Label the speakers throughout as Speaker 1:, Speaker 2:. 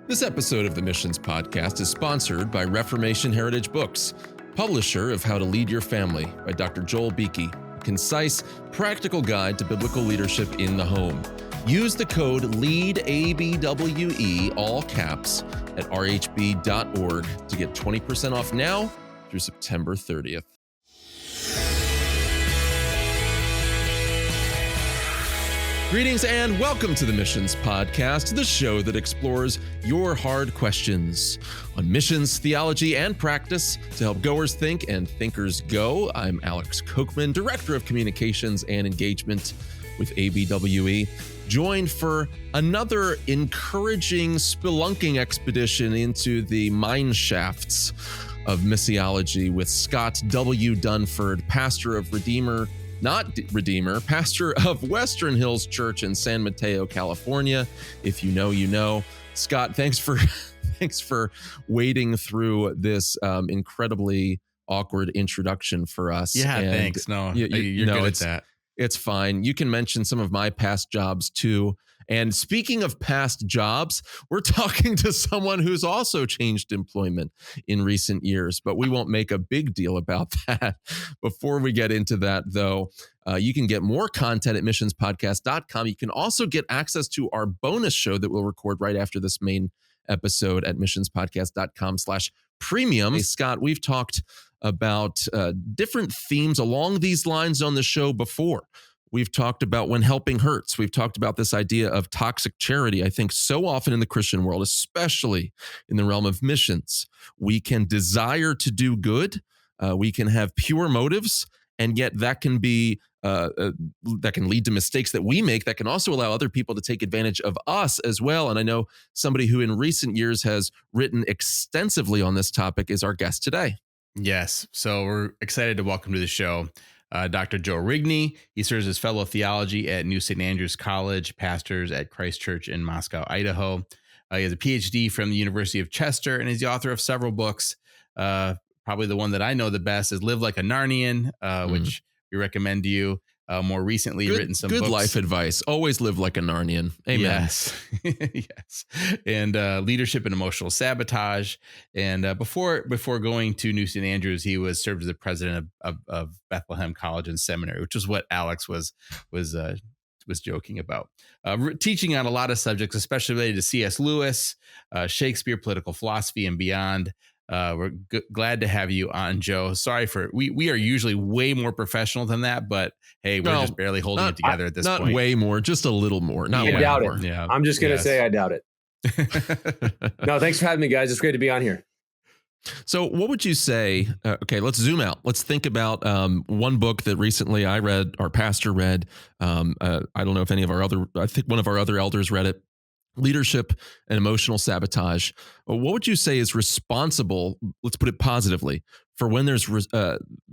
Speaker 1: This episode of the Missions Podcast is sponsored by Reformation Heritage Books, publisher of How to Lead Your Family by Dr. Joel Rigney, a concise, practical guide to biblical leadership in the home. Use the code LEADABWE, all caps, at rhb.org to get 20% off now through September 30th. Greetings and welcome to the Missions Podcast, the show that explores your hard questions on missions, theology, and practice to help goers think and thinkers go. I'm Alex Kochman, Director of Communications and Engagement with ABWE, joined for another encouraging spelunking expedition into the mine shafts of missiology with Scott W. Dunford, pastor of pastor of Western Hills Church in San Mateo, California. If you know, you know. Scott, thanks for wading through this incredibly awkward introduction for us.
Speaker 2: Yeah,
Speaker 1: and
Speaker 2: thanks. No, you're good at that.
Speaker 1: It's fine. You can mention some of my past jobs too. And speaking of past jobs, we're talking to someone who's also changed employment in recent years, but we won't make a big deal about that. Before we get into that, though, you can get more content at missionspodcast.com. You can also get access to our bonus show that we'll record right after this main episode at missionspodcast.com/premium. Hey, Scott, we've talked about different themes along these lines on the show before. We've talked about when helping hurts. We've talked about this idea of toxic charity. I think so often in the Christian world, especially in the realm of missions, we can desire to do good. We can have pure motives, and yet that can be that can lead to mistakes that we make that can also allow other people to take advantage of us as well. And I know somebody who in recent years has written extensively on this topic is our guest today.
Speaker 2: Yes. So we're excited to welcome to the show Dr. Joe Rigney. He serves as fellow theology at New St. Andrews College, pastors at Christ Church in Moscow, Idaho. He has a PhD from the University of Chester and is the author of several books. Probably the one that I know the best is Live Like a Narnian, which we recommend to you. More recently, written some
Speaker 1: good
Speaker 2: books.
Speaker 1: Life advice. Always live like a Narnian. Amen.
Speaker 2: Yes. Yes. And Leadership and Emotional Sabotage. And before going to New St. Andrews, he served as the president of Bethlehem College and Seminary, which is what Alex was joking about. Teaching on a lot of subjects, especially related to C.S. Lewis, Shakespeare, political philosophy, and beyond. We're glad to have you on, Joe. Sorry we are usually way more professional than that, but hey, we're just barely holding it together at this point.
Speaker 1: Not way more, just a little more. Not way
Speaker 3: I doubt
Speaker 1: more.
Speaker 3: it.
Speaker 2: Yeah.
Speaker 3: I'm just going to say I doubt it. No, thanks for having me, guys. It's great to be on here.
Speaker 1: So what would you say? Okay, let's zoom out. Let's think about one book that recently I read, our pastor read. I don't know if I think one of our other elders read it. Leadership and Emotional Sabotage. What would you say is responsible, let's put it positively, for when there's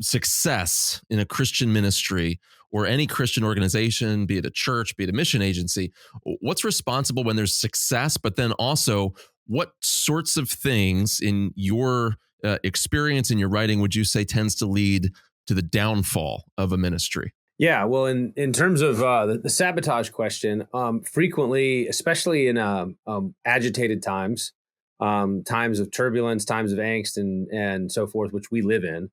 Speaker 1: success in a Christian ministry or any Christian organization, be it a church, be it a mission agency? What's responsible when there's success, but then also what sorts of things in your experience in your writing would you say tends to lead to the downfall of a ministry?
Speaker 3: Yeah, well, in terms of the sabotage question, frequently, especially in agitated times, times of turbulence, times of angst, and so forth, which we live in,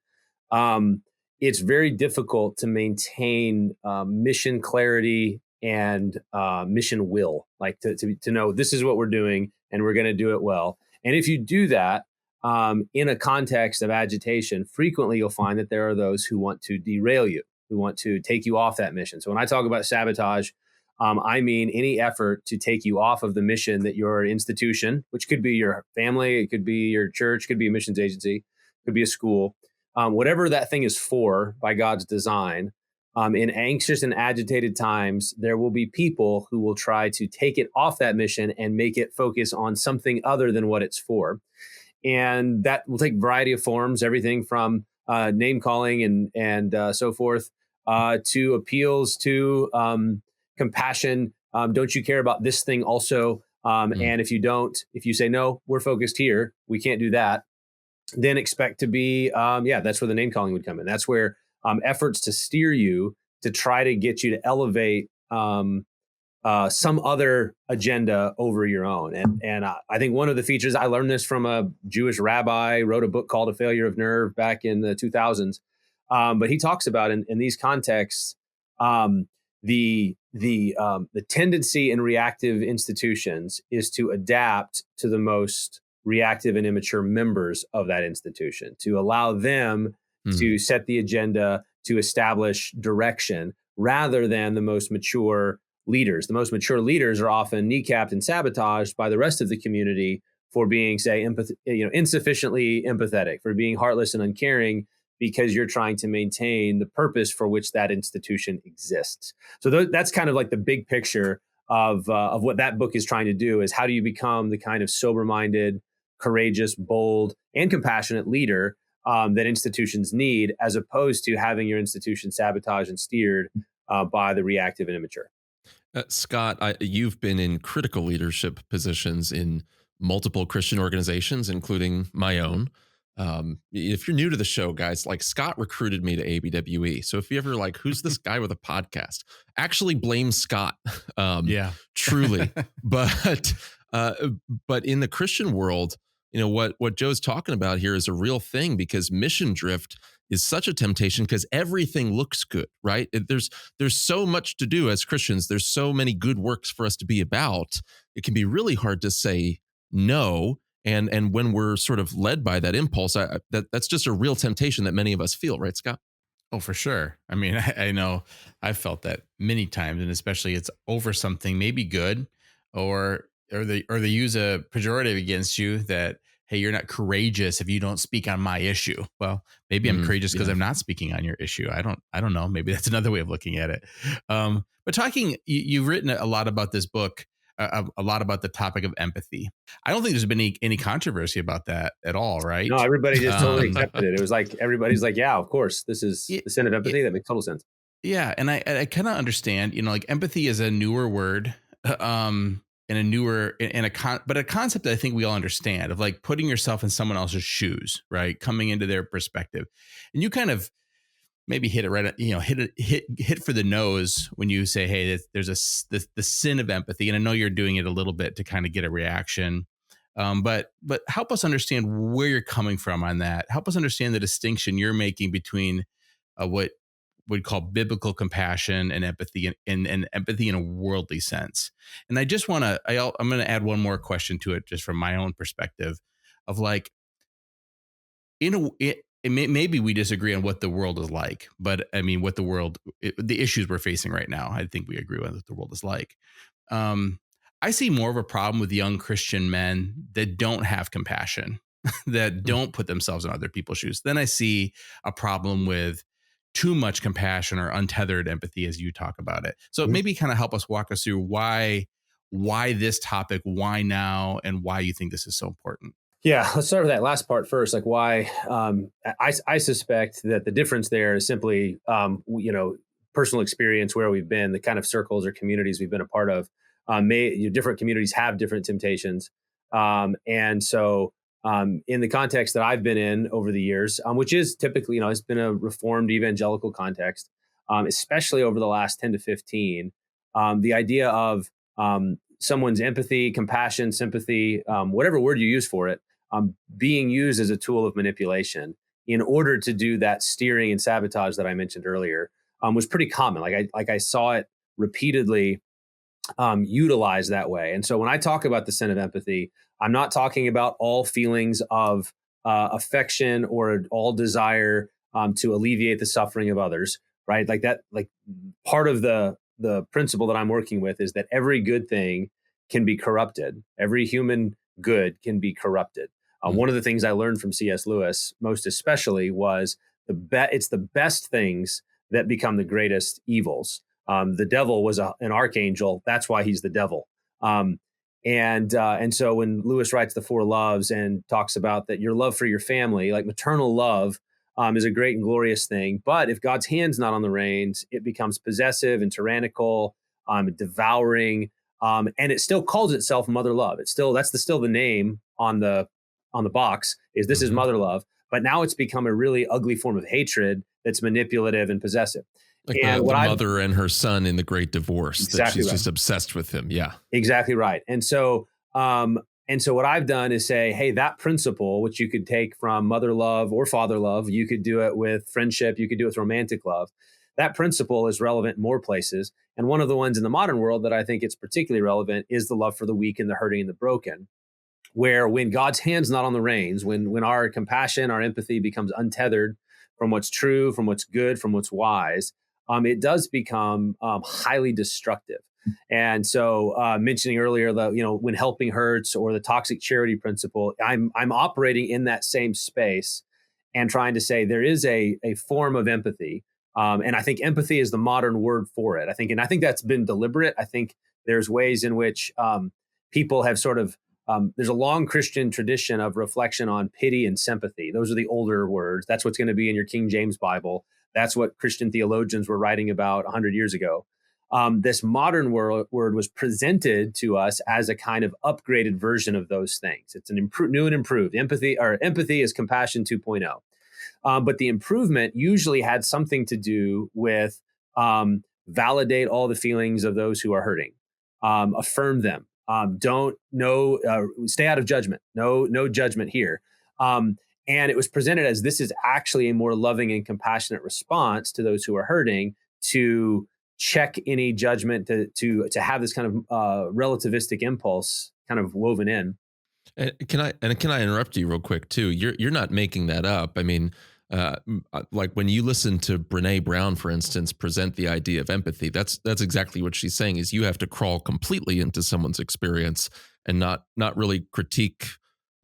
Speaker 3: it's very difficult to maintain mission clarity and mission will, like to know this is what we're doing and we're going to do it well. And if you do that in a context of agitation, frequently you'll find that there are those who want to derail you, who want to take you off that mission. So when I talk about sabotage, I mean any effort to take you off of the mission that your institution, which could be your family, it could be your church, could be a missions agency, could be a school, whatever that thing is for by God's design. In anxious and agitated times, there will be people who will try to take it off that mission and make it focus on something other than what it's for. And that will take a variety of forms, everything from name calling and so forth, to appeals to compassion. Don't you care about this thing also? And if you say, no, we're focused here, we can't do that, then expect to be, that's where the name calling would come in. That's where efforts to steer you to try to get you to elevate some other agenda over your own. And I think one of the features, I learned this from a Jewish rabbi, wrote a book called A Failure of Nerve back in the 2000s. But he talks about in these contexts, the tendency in reactive institutions is to adapt to the most reactive and immature members of that institution, to allow them to set the agenda, to establish direction, rather than the most mature leaders. The most mature leaders are often kneecapped and sabotaged by the rest of the community for being, say, insufficiently empathetic, for being heartless and uncaring, because you're trying to maintain the purpose for which that institution exists. So that's kind of like the big picture of what that book is trying to do, is how do you become the kind of sober-minded, courageous, bold, and compassionate leader that institutions need, as opposed to having your institution sabotaged and steered by the reactive and immature.
Speaker 1: Scott, you've been in critical leadership positions in multiple Christian organizations, including my own. If you're new to the show, guys, like Scott recruited me to ABWE. So if you ever like, who's this guy with a podcast? Actually blame Scott.
Speaker 2: Yeah.
Speaker 1: Truly. But in the Christian world, what Joe's talking about here is a real thing, because mission drift is such a temptation because everything looks good, right? There's so much to do as Christians. There's so many good works for us to be about. It can be really hard to say no. And when we're sort of led by that impulse, that's just a real temptation that many of us feel, right, Scott?
Speaker 2: Oh, for sure. I mean, I know I've felt that many times, and especially it's over something maybe good, or they use a pejorative against you that, hey, you're not courageous if you don't speak on my issue. Well, maybe I'm courageous because I'm not speaking on your issue. I don't know. Maybe that's another way of looking at it. But you've written a lot about this book, a lot about the topic of empathy. I don't think there's been any controversy about that at all, right?
Speaker 3: No, everybody just totally accepted it. It was like, everybody's like, yeah, of course, this is the sin of empathy. That makes total sense.
Speaker 2: Yeah. And I kind of understand, like empathy is a newer word, and a newer, but a concept that I think we all understand, of like putting yourself in someone else's shoes, right? Coming into their perspective. And you kind of maybe hit it right, hit for the nose when you say, hey, there's the sin of empathy. And I know you're doing it a little bit to kind of get a reaction. But help us understand where you're coming from on that. Help us understand the distinction you're making between what we'd call biblical compassion and empathy, and empathy in a worldly sense. And I just want to, I'm going to add one more question to it, just from my own perspective, of like, maybe we disagree on what the world is like, but I mean, the issues we're facing right now, I think we agree on what the world is like. I see more of a problem with young Christian men that don't have compassion, that don't put themselves in other people's shoes. Then I see a problem with too much compassion or untethered empathy, as you talk about it. So maybe kind of walk us through why this topic, why now, and why you think this is so important.
Speaker 3: Yeah, let's start with that last part first. Like why? I suspect that the difference there is simply, personal experience, where we've been, the kind of circles or communities we've been a part of. Different communities have different temptations, and so in the context that I've been in over the years, which is typically, it's been a Reformed evangelical context, especially over the last 10 to 15, the idea of someone's empathy, compassion, sympathy, whatever word you use for it, being used as a tool of manipulation in order to do that steering and sabotage that I mentioned earlier, was pretty common. Like I saw it repeatedly utilized that way. And so when I talk about the sin of empathy, I'm not talking about all feelings of affection or all desire to alleviate the suffering of others, right? Like that, like part of the principle that I'm working with is that every good thing can be corrupted. Every human good can be corrupted. One of the things I learned from C.S. Lewis, most especially, was it's the best things that become the greatest evils. The devil was an archangel. That's why he's the devil. And so when Lewis writes the Four Loves and talks about that your love for your family, like maternal love, is a great and glorious thing. But if God's hand's not on the reins, it becomes possessive and tyrannical, devouring, and it still calls itself mother love. That's still the name on the box. This is mother love. But now it's become a really ugly form of hatred that's manipulative and possessive.
Speaker 1: Like
Speaker 3: And
Speaker 1: the
Speaker 3: what I've
Speaker 1: mother and her son in The Great Divorce, that
Speaker 3: exactly
Speaker 1: she's
Speaker 3: right.
Speaker 1: just obsessed with him. Yeah.
Speaker 3: Exactly right. And so what I've done is say, hey, that principle, which you could take from mother love or father love, you could do it with friendship, you could do it with romantic love. That principle is relevant in more places. And one of the ones in the modern world that I think it's particularly relevant is the love for the weak and the hurting and the broken, where when God's hand's not on the reins, when our compassion, our empathy becomes untethered from what's true, from what's good, from what's wise, it does become highly destructive. And so, mentioning earlier, when helping hurts, or the toxic charity principle, I'm operating in that same space and trying to say there is a form of empathy, and I think empathy is the modern word for it. I think that's been deliberate. I think there's ways in which people have sort of there's a long Christian tradition of reflection on pity and sympathy. Those are the older words. That's what's going to be in your King James Bible. That's what Christian theologians were writing about 100 years ago. This modern word was presented to us as a kind of upgraded version of those things. It's an new and improved empathy, or empathy is compassion 2.0. But the improvement usually had something to do with validate all the feelings of those who are hurting, affirm them, don't no stay out of judgment, no judgment here. And it was presented as this is actually a more loving and compassionate response to those who are hurting, to check any judgment, to have this kind of relativistic impulse kind of woven in.
Speaker 1: And can I interrupt you real quick too? You're not making that up. I mean, like when you listen to Brene Brown, for instance, present the idea of empathy, that's exactly what she's saying. Is you have to crawl completely into someone's experience and not really critique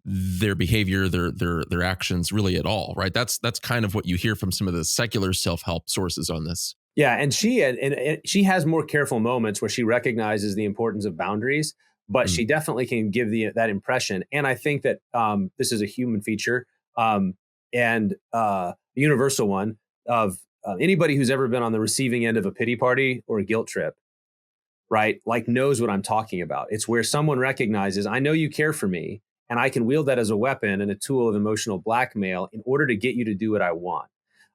Speaker 1: their behavior, their actions really at all, right? That's kind of what you hear from some of the secular self help sources on this.
Speaker 3: Yeah, and she has more careful moments where she recognizes the importance of boundaries, but
Speaker 1: Mm.
Speaker 3: she definitely can give that impression. And I think that this is a human feature, and the universal one of anybody who's ever been on the receiving end of a pity party or a guilt trip, right? Like knows what I'm talking about. It's where someone recognizes, I know you care for me, and I can wield that as a weapon and a tool of emotional blackmail in order to get you to do what I want.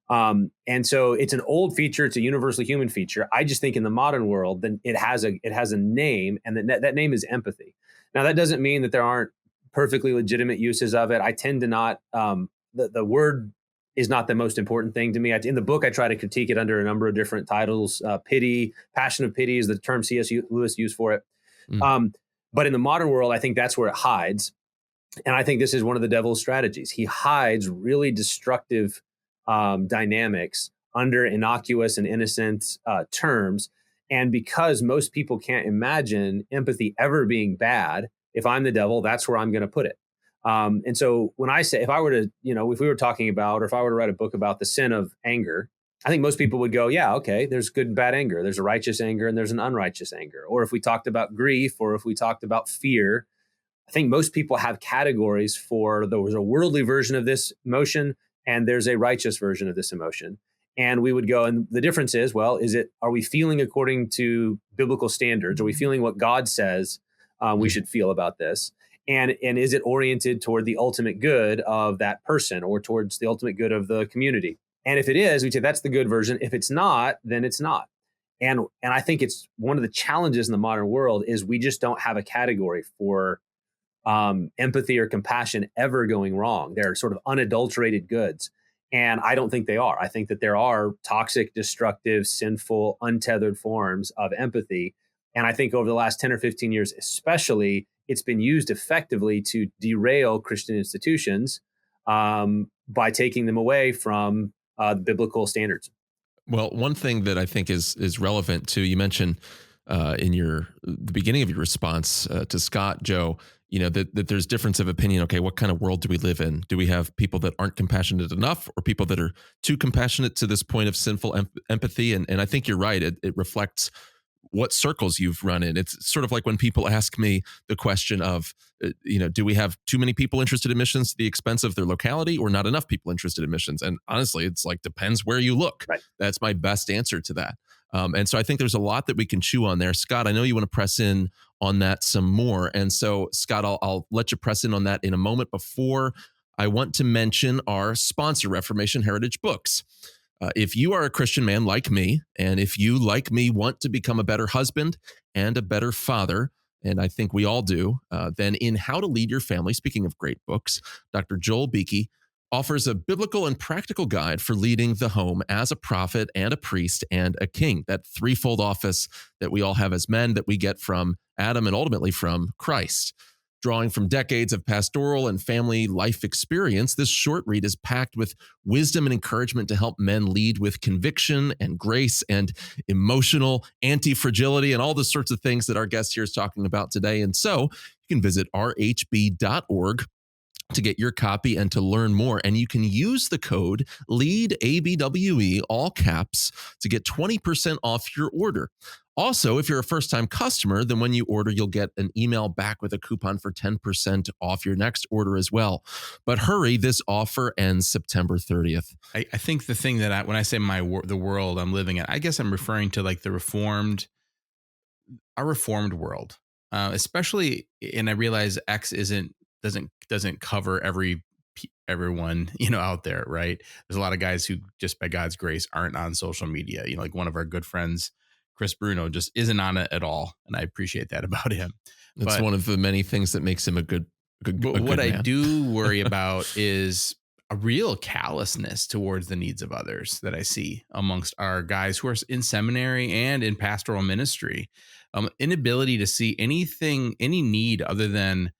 Speaker 3: And so it's an old feature. It's a universally human feature. I just think in the modern world, then it has a name, and that name is empathy. Now that doesn't mean that there aren't perfectly legitimate uses of it. I tend to not. The word is not the most important thing to me. In the book, I try to critique it under a number of different titles. Pity, passion of pity is the term C.S. Lewis used for it.
Speaker 1: Mm.
Speaker 3: Um, but in the modern world, I think that's where it hides. And I think this is one of the devil's strategies. He hides really destructive dynamics under innocuous and innocent terms. And because most people can't imagine empathy ever being bad, if I'm the devil, that's where I'm going to put it. And so when I say, if I were to, if we were talking about, or if I were to write a book about the sin of anger, I think most people would go, yeah, okay, there's good and bad anger. There's a righteous anger and there's an unrighteous anger. Or if we talked about grief, or if we talked about fear, I think most people have categories for there was a worldly version of this emotion and there's a righteous version of this emotion. And we would go, and the difference is, well, are we feeling according to biblical standards? Are we feeling what God says we
Speaker 1: Mm.
Speaker 3: should feel about this? And is it oriented toward the ultimate good of that person or towards the ultimate good of the community? And if it is, we say that's the good version. If it's not, then it's not. And I think it's one of the challenges in the modern world is we just don't have a category for empathy or compassion ever going wrong. They're sort of unadulterated goods. And I don't think they are. I think that there are toxic, destructive, sinful, untethered forms of empathy. And I think over the last 10 or 15 years, especially, it's been used effectively to derail Christian institutions by taking them away from the biblical standards.
Speaker 1: Well, one thing that I think is relevant too, you mentioned in the beginning of your response to Scott, Joe, that there's difference of opinion. Okay, what kind of world do we live in? Do we have people that aren't compassionate enough, or people that are too compassionate to this point of sinful empathy? And I think you're right. It reflects what circles you've run in. It's sort of like when people ask me the question of, do we have too many people interested in missions to the expense of their locality, or not enough people interested in missions? And honestly, it's like, depends where you look.
Speaker 3: Right.
Speaker 1: That's my best answer to that. And so I think there's a lot that we can chew on there. Scott, I know you want to press in on that some more. And so, Scott, I'll let you press in on that in a moment. Before I want to mention our sponsor, Reformation Heritage Books. If you are a Christian man like me, and if you, like me, want to become a better husband and a better father, and I think we all do, then in How to Lead Your Family, speaking of great books, Dr. Joel Beakey offers a biblical and practical guide for leading the home as a prophet and a priest and a king, that threefold office that we all have as men that we get from Adam and ultimately from Christ. Drawing from decades of pastoral and family life experience, this short read is packed with wisdom and encouragement to help men lead with conviction and grace and emotional anti-fragility and all the sorts of things that our guest here is talking about today. And so you can visit rhb.org to get your copy and to learn more. And you can use the code LEADABWE, all caps, to get 20% off your order. Also, if you're a first-time customer, then when you order, you'll get an email back with a coupon for 10% off your next order as well. But hurry, this offer ends September 30th.
Speaker 2: I think the thing that when I say the world I'm living in, I guess I'm referring to like our reformed world, especially. And I realize X doesn't cover everyone, out there, right? There's a lot of guys who just by God's grace aren't on social media. Like one of our good friends, Chris Bruno, just isn't on it at all, and I appreciate that about him.
Speaker 1: That's one of the many things that makes him a good
Speaker 2: what I
Speaker 1: man.
Speaker 2: do worry about is a real callousness towards the needs of others that I see amongst our guys who are in seminary and in pastoral ministry. Inability to see any need other than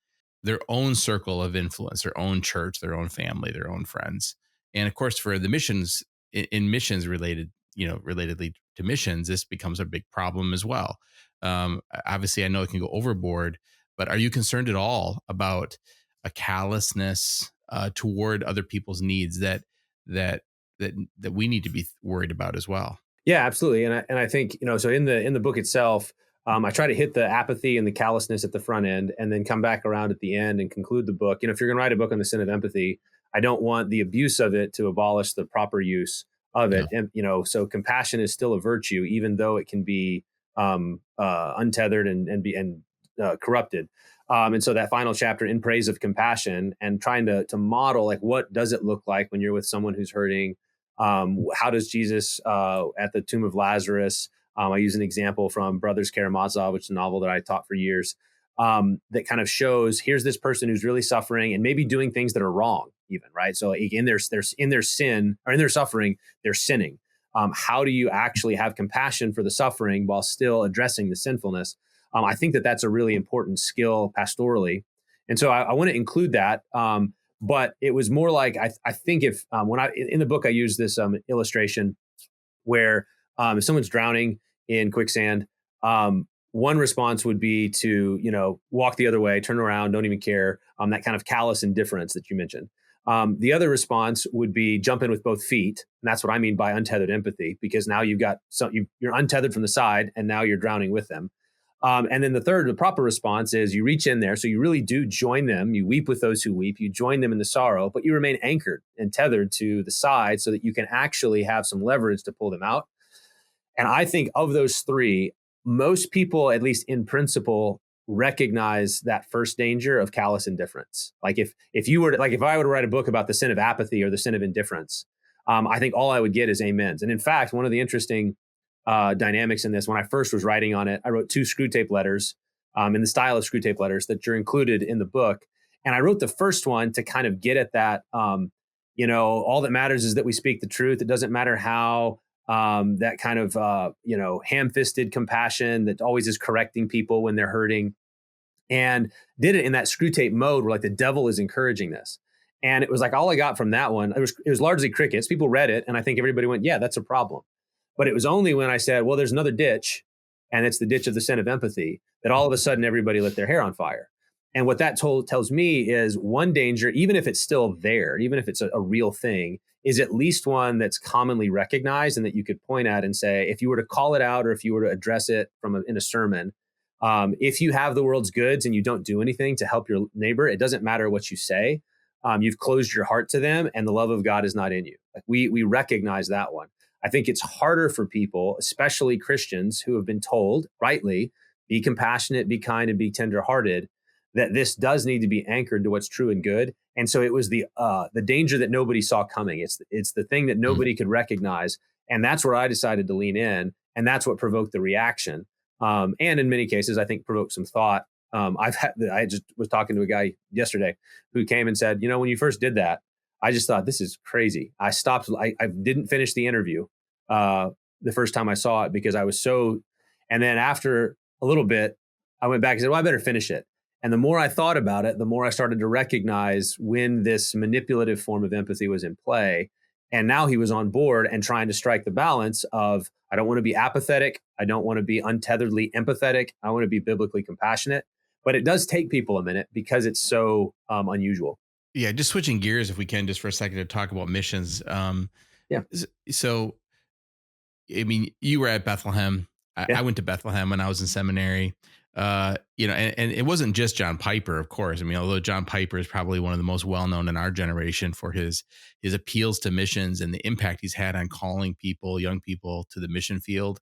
Speaker 2: their own circle of influence, their own church, their own family, their own friends. And of course, for the missions, in missions relatedly to missions, this becomes a big problem as well. Obviously, I know it can go overboard, but are you concerned at all about a callousness toward other people's needs that we need to be worried about as well?
Speaker 3: Yeah, absolutely. And I think, so in the book itself, I try to hit the apathy and the callousness at the front end and then come back around at the end and conclude the book. If you're going to write a book on the sin of empathy, I don't want the abuse of it to abolish the proper use of it.
Speaker 1: Yeah.
Speaker 3: And, so compassion is still a virtue, even though it can be untethered and corrupted. And so that final chapter, In Praise of Compassion, and trying to model, like, what does it look like when you're with someone who's hurting? How does Jesus at the tomb of Lazarus? I use an example from Brothers Karamazov, which is a novel that I taught for years, that kind of shows here's this person who's really suffering and maybe doing things that are wrong, even, right? So in their sin or in their suffering, they're sinning. How do you actually have compassion for the suffering while still addressing the sinfulness? I think that that's a really important skill pastorally, and so I want to include that. But it was more like I think if when in the book I use this illustration where if someone's drowning in quicksand, one response would be to walk the other way, turn around, don't even care. That kind of callous indifference that you mentioned. The other response would be jump in with both feet, and that's what I mean by untethered empathy, because now you're untethered from the side, and now you're drowning with them. And then the proper response is you reach in there. So you really do join them. You weep with those who weep. You join them in the sorrow, but you remain anchored and tethered to the side so that you can actually have some leverage to pull them out. And I think of those three, most people, at least in principle, recognize that first danger of callous indifference. Like if I were to write a book about the sin of apathy or the sin of indifference, I think all I would get is amens. And in fact, one of the interesting dynamics in this, when I first was writing on it, I wrote 2 screw tape letters in the style of screw tape letters that are included in the book. And I wrote the first one to kind of get at that, all that matters is that we speak the truth. It doesn't matter how that kind of, ham-fisted compassion that always is correcting people when they're hurting, and did it in that screw tape mode where like the devil is encouraging this. And it was like all I got from that one, it was largely crickets. People read it, and I think everybody went, yeah, that's a problem. But it was only when I said, well, there's another ditch, and it's the ditch of the sin of empathy, that all of a sudden everybody lit their hair on fire. And what that tells me is one danger, even if it's still there, even if it's a real thing, is at least one that's commonly recognized and that you could point at and say, if you were to call it out or if you were to address it in a sermon, if you have the world's goods and you don't do anything to help your neighbor, it doesn't matter what you say. You've closed your heart to them and the love of God is not in you. Like we recognize that one. I think it's harder for people, especially Christians who have been told rightly, be compassionate, be kind, and be tenderhearted, that this does need to be anchored to what's true and good. And so it was the danger that nobody saw coming. It's the thing that
Speaker 1: Mm.
Speaker 3: nobody could recognize, and that's where I decided to lean in, and that's what provoked the reaction. And in many cases, I think provoked some thought. I just was talking to a guy yesterday who came and said, when you first did that, I just thought this is crazy. I stopped. I didn't finish the interview the first time I saw it because I was so. And then after a little bit, I went back and said, "Well, I better finish it." And the more I thought about it, the more I started to recognize when this manipulative form of empathy was in play. And now he was on board and trying to strike the balance of, I don't want to be apathetic. I don't want to be untetheredly empathetic. I want to be biblically compassionate. But it does take people a minute because it's so unusual.
Speaker 2: Yeah, just switching gears if we can, just for a second, to talk about missions.
Speaker 3: Yeah.
Speaker 2: So, I mean, you were at Bethlehem. I
Speaker 3: Yeah.
Speaker 2: went to Bethlehem when I was in seminary. And it wasn't just John Piper, of course. I mean, although John Piper is probably one of the most well known in our generation for his appeals to missions and the impact he's had on calling people, young people, to the mission field.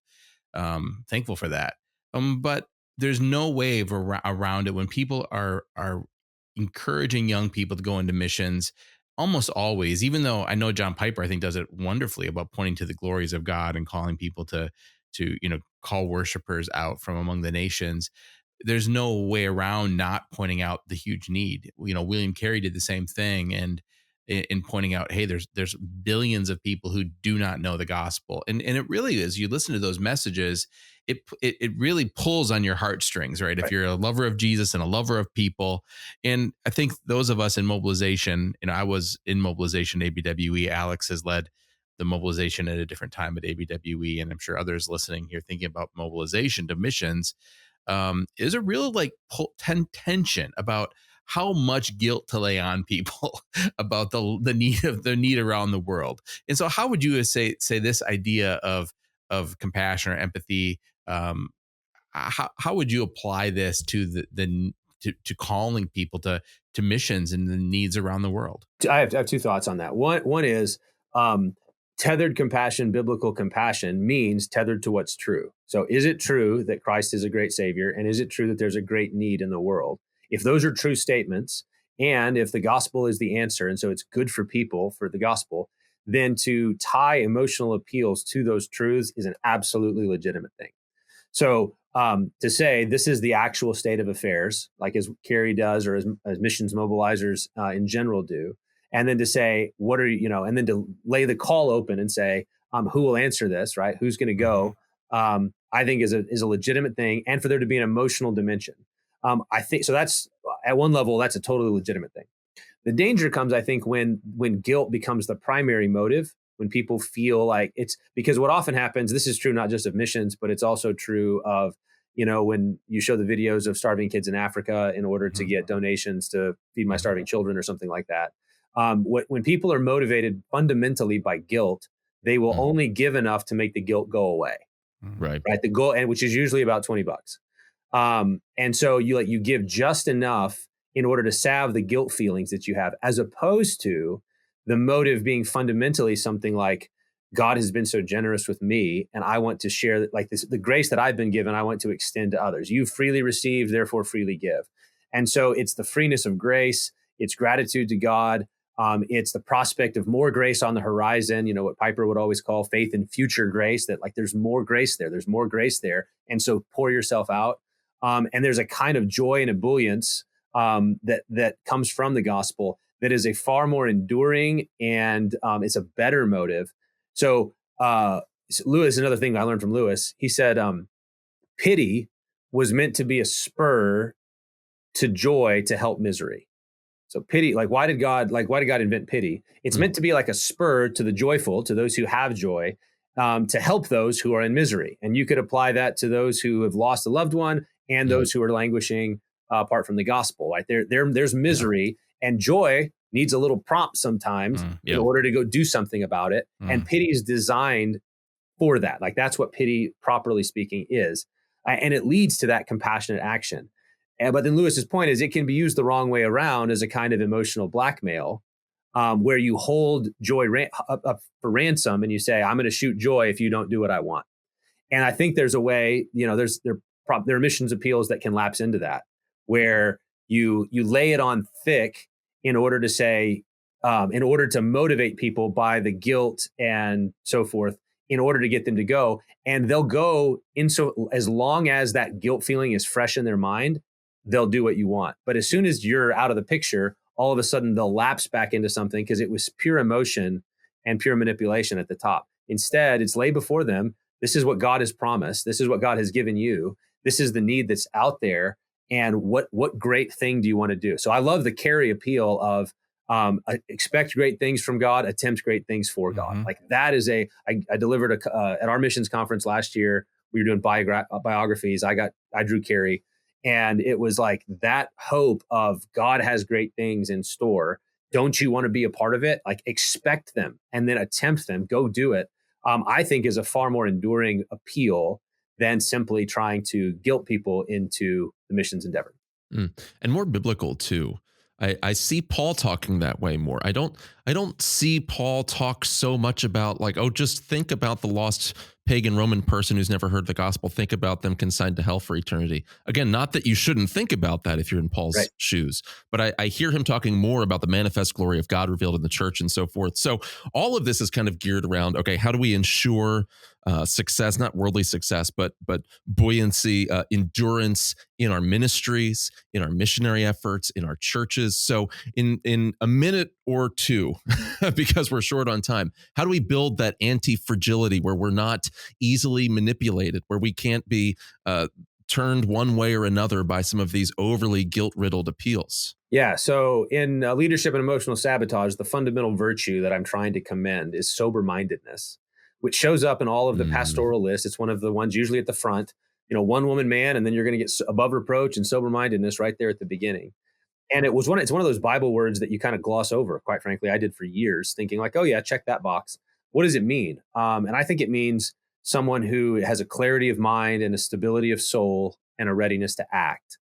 Speaker 2: Thankful for that. But there's no way around it when people are encouraging young people to go into missions. Almost always, even though I know John Piper, I think, does it wonderfully about pointing to the glories of God and calling people to call worshipers out from among the nations. There's no way around not pointing out the huge need. William Carey did the same thing, and in pointing out, hey, there's billions of people who do not know the gospel, and it really is. You listen to those messages, it really pulls on your heartstrings, right? If
Speaker 3: Right.
Speaker 2: you're a lover of Jesus and a lover of people, and I think those of us in mobilization, I was in mobilization ABWE. Alex has led the mobilization at a different time at ABWE, and I'm sure others listening here thinking about mobilization to missions, is a real tension about how much guilt to lay on people about the need around the world. And so, how would you say this idea of compassion or empathy? How would you apply this to to calling people to missions and the needs around the world?
Speaker 3: I have two thoughts on that. One is um, tethered compassion, biblical compassion means tethered to what's true. So is it true that Christ is a great savior? And is it true that there's a great need in the world? If those are true statements, and if the gospel is the answer, and so it's good for people for the gospel, then to tie emotional appeals to those truths is an absolutely legitimate thing. So to say this is the actual state of affairs, like as Kerry does, or as missions mobilizers in general do, and then to say what are and then to lay the call open and say who will answer this, right? Who's going to go? I think is a legitimate thing, and for there to be an emotional dimension. I think so. That's at one level, that's a totally legitimate thing. The danger comes, I think, when guilt becomes the primary motive, when people feel like it's because what often happens, this is true not just of missions, but it's also true of, when you show the videos of starving kids in Africa in order to get donations to feed my starving children or something like that. When people are motivated fundamentally by guilt, they will only give enough to make the guilt go away.
Speaker 1: Right.
Speaker 3: Right. The goal, and which is usually about $20. And so you give just enough in order to salve the guilt feelings that you have, as opposed to the motive being fundamentally something like, God has been so generous with me, and I want to share like this, the grace that I've been given, I want to extend to others. You freely received, therefore freely give. And so it's the freeness of grace, it's gratitude to God. It's the prospect of more grace on the horizon, what Piper would always call faith in future grace, that like there's more grace there, there's more grace there. And so pour yourself out. And there's a kind of joy and ebullience that comes from the gospel that is a far more enduring, and it's a better motive. So Lewis, another thing I learned from Lewis, he said pity was meant to be a spur to joy to help misery. So pity, why did God invent pity? It's meant to be like a spur to the joyful, to those who have joy, to help those who are in misery. And you could apply that to those who have lost a loved one and those who are languishing apart from the gospel. Right there's misery, and joy needs a little prompt sometimes in order to go do something about it. And pity is designed for that. Like that's what pity, properly speaking, is, and it leads to that compassionate action. But then Lewis's point is it can be used the wrong way around as a kind of emotional blackmail, where you hold joy up for ransom and you say, I'm going to shoot joy if you don't do what I want. And I think there's a way, there are missions appeals that can lapse into that, where You lay it on thick in order to say, in order to motivate people by the guilt and so forth, in order to get them to go. And they'll go in, so as long as that guilt feeling is fresh in their mind, they'll do what you want. But as soon as you're out of the picture, all of a sudden they'll lapse back into something because it was pure emotion and pure manipulation at the top. Instead, it's laid before them. This is what God has promised. This is what God has given you. This is the need that's out there. And what great thing do you want to do? So I love the carry appeal of expect great things from God, attempt great things for God.
Speaker 2: Mm-hmm.
Speaker 3: Like that is I delivered at our missions conference last year. We were doing biographies. I drew Carrie, and it was like that hope of God has great things in store. Don't you want to be a part of it? Like expect them and then attempt them. Go do it. I think is a far more enduring appeal than simply trying to guilt people into the missions endeavor.
Speaker 1: And more biblical too. I see Paul talking that way more. I don't see Paul talk so much about like, oh, just think about the lost pagan Roman person who's never heard the gospel. Think about them consigned to hell for eternity. Again, not that you shouldn't think about that if you're in Paul's
Speaker 3: Right.
Speaker 1: shoes, but I hear him talking more about the manifest glory of God revealed in the church and so forth. So all of this is kind of geared around, okay, how do we ensure success, not worldly success, but buoyancy, endurance in our ministries, in our missionary efforts, in our churches. So in a minute or two, because we're short on time, how do we build that anti-fragility where we're not easily manipulated, where we can't be turned one way or another by some of these overly guilt-riddled appeals?
Speaker 3: Yeah. So in leadership and emotional sabotage, the fundamental virtue that I'm trying to commend is sober-mindedness, which shows up in all of the pastoral lists. It's one of the ones usually at the front, one woman, man, and then you're going to get above reproach and sober-mindedness right there at the beginning. And it's one of those Bible words that you kind of gloss over. Quite frankly, I did for years, thinking like, oh yeah, check that box. What does it mean? And I think it means someone who has a clarity of mind and a stability of soul and a readiness to act.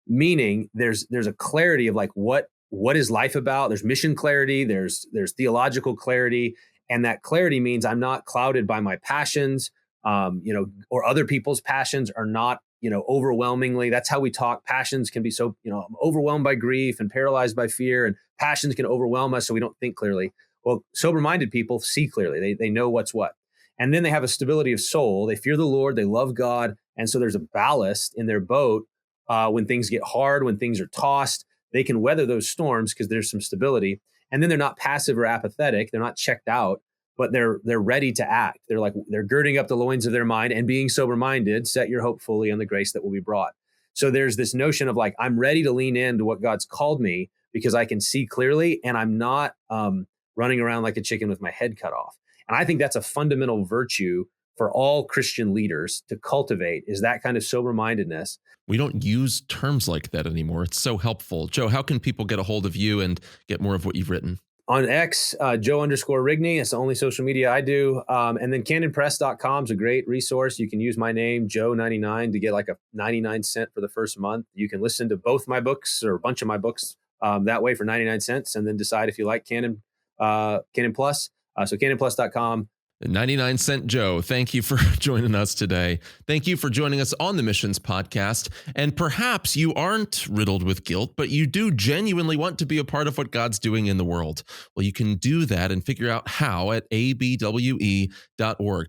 Speaker 3: Meaning there's a clarity of like what is life about. There's mission clarity, there's theological clarity, and that clarity means I'm not clouded by my passions, or other people's passions are not, overwhelmingly. That's how we talk. Passions can be so, I'm overwhelmed by grief and paralyzed by fear, and passions can overwhelm us so we don't think clearly. Well, sober-minded people see clearly. They know what's what. And then they have a stability of soul. They fear the Lord. They love God. And so there's a ballast in their boat. When things get hard, when things are tossed, they can weather those storms because there's some stability. And then they're not passive or apathetic. They're not checked out, but they're ready to act. They're girding up the loins of their mind and being sober-minded. Set your hope fully on the grace that will be brought. So there's this notion of like, I'm ready to lean into what God's called me because I can see clearly and I'm not running around like a chicken with my head cut off. And I think that's a fundamental virtue for all Christian leaders to cultivate, is that kind of sober-mindedness.
Speaker 1: We don't use terms like that anymore. It's so helpful. Joe, how can people get a hold of you and get more of what you've written?
Speaker 3: On X, Joe_Rigney. It's the only social media I do. And then canonpress.com is a great resource. You can use my name, Joe99, to get like a 99 cent for the first month. You can listen to both my books or a bunch of my books that way for 99 cents and then decide if you like Canon Plus. So canonplus.com.
Speaker 1: 99 Cent Joe, thank you for joining us today. Thank you for joining us on the Missions Podcast. And perhaps you aren't riddled with guilt, but you do genuinely want to be a part of what God's doing in the world. Well, you can do that and figure out how at abwe.org.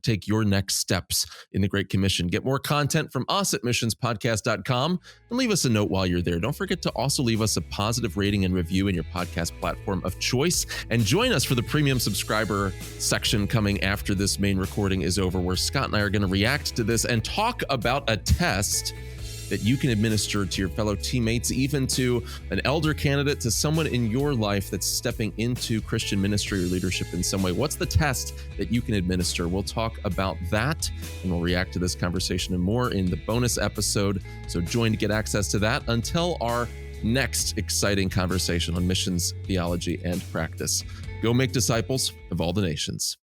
Speaker 1: Take your next steps in the Great Commission. Get more content from us at missionspodcast.com and leave us a note while you're there. Don't forget to also leave us a positive rating and review in your podcast platform of choice. And join us for the premium subscriber section coming after this main recording is over, where Scott and I are going to react to this and talk about a test that you can administer to your fellow teammates, even to an elder candidate, to someone in your life that's stepping into Christian ministry or leadership in some way. What's the test that you can administer? We'll talk about that, and we'll react to this conversation and more in the bonus episode. So join to get access to that until our next exciting conversation on missions, theology, and practice. Go make disciples of all the nations.